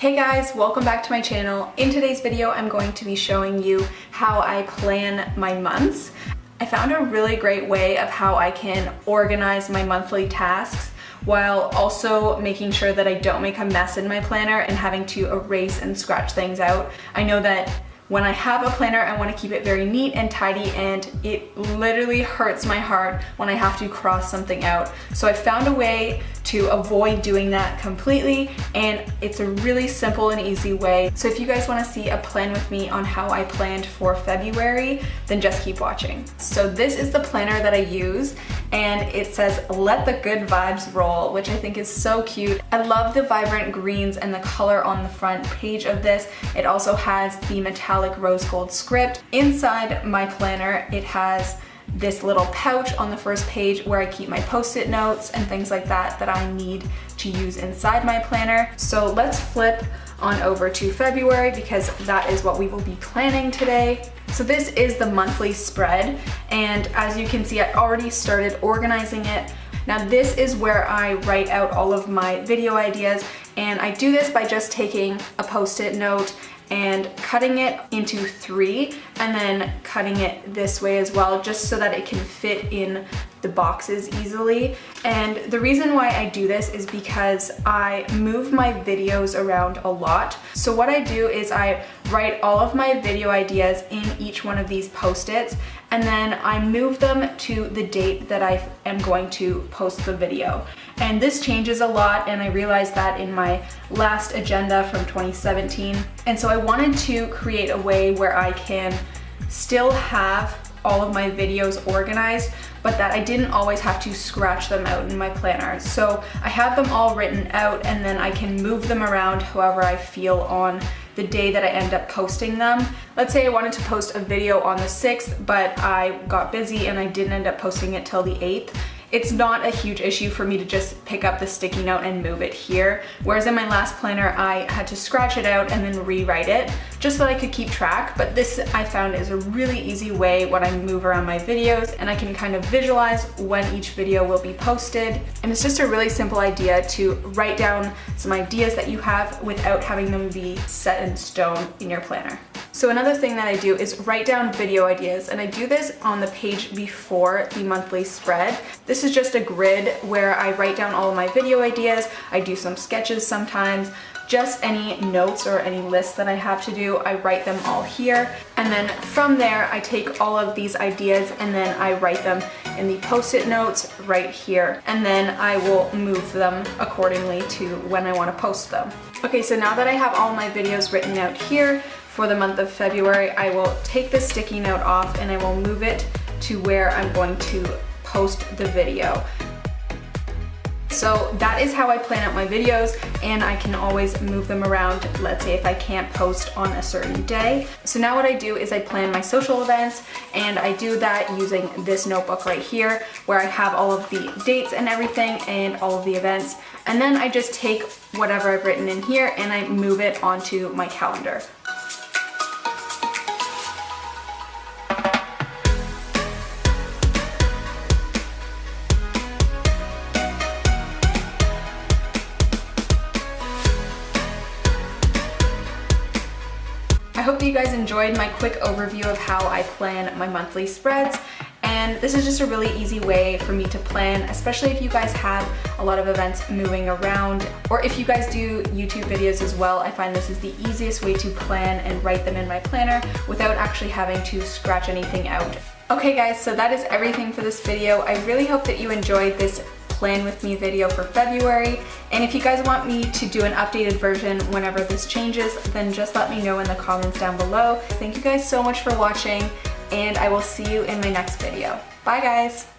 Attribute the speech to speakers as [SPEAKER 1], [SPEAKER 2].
[SPEAKER 1] Hey guys, welcome back to my channel. In today's video, I'm going to be showing you how I plan my months. I found a really great way of how I can organize my monthly tasks while also making sure that I don't make a mess in my planner and having to erase and scratch things out. I know that when I have a planner, I want to keep it very neat and tidy, and it literally hurts my heart when I have to cross something out. So I found a way to avoid doing that completely, and it's a really simple and easy way. So if you guys want to see a plan with me on how I planned for February, then just keep watching. So this is the planner that I use, and it says let the good vibes roll, which I think is so cute. I love the vibrant greens and the color on the front page of this. It also has the metallic rose gold script. Inside my planner, it has this little pouch on the first page where I keep my post-it notes and things like that that I need to use inside my planner. So let's flip on over to February because that is what we will be planning today. So this is the monthly spread, and as you can see, I already started organizing it. Now this is where I write out all of my video ideas, and I do this by just taking a post-it note and cutting it into 3 and then cutting it this way as well, just so that it can fit in the boxes easily. And the reason why I do this is because I move my videos around a lot. So what I do is I write all of my video ideas in each one of these post-its, and then I move them to the date that I am going to post the video. And this changes a lot, and I realized that in my last agenda from 2017. And so I wanted to create a way where I can still have all of my videos organized, but that I didn't always have to scratch them out in my planner. So I have them all written out, and then I can move them around however I feel on the day that I end up posting them. Let's say I wanted to post a video on the 6th, but I got busy and I didn't end up posting it till the 8th. It's not a huge issue for me to just pick up the sticky note and move it here. Whereas in my last planner, I had to scratch it out and then rewrite it just so that I could keep track. But this I found is a really easy way when I move around my videos, and I can kind of visualize when each video will be posted. And it's just a really simple idea to write down some ideas that you have without having them be set in stone in your planner. So another thing that I do is write down video ideas, and I do this on the page before the monthly spread. This is just a grid where I write down all of my video ideas. I do some sketches sometimes, just any notes or any lists that I have to do, I write them all here. And then from there, I take all of these ideas and then I write them in the post-it notes right here. And then I will move them accordingly to when I want to post them. Okay, so now that I have all my videos written out here, for the month of February, I will take the sticky note off and I will move it to where I'm going to post the video. So that is how I plan out my videos, and I can always move them around, let's say if I can't post on a certain day. So now what I do is I plan my social events, and I do that using this notebook right here where I have all of the dates and everything and all of the events. And then I just take whatever I've written in here and I move it onto my calendar. I hope that you guys enjoyed my quick overview of how I plan my monthly spreads, and this is just a really easy way for me to plan, especially if you guys have a lot of events moving around, or if you guys do YouTube videos as well. I find this is the easiest way to plan and write them in my planner without actually having to scratch anything out. Okay guys, so that is everything for this video. I really hope that you enjoyed this plan with me video for February, and if you guys want me to do an updated version whenever this changes, then just let me know in the comments down below. Thank you guys so much for watching, and I will see you in my next video. Bye guys!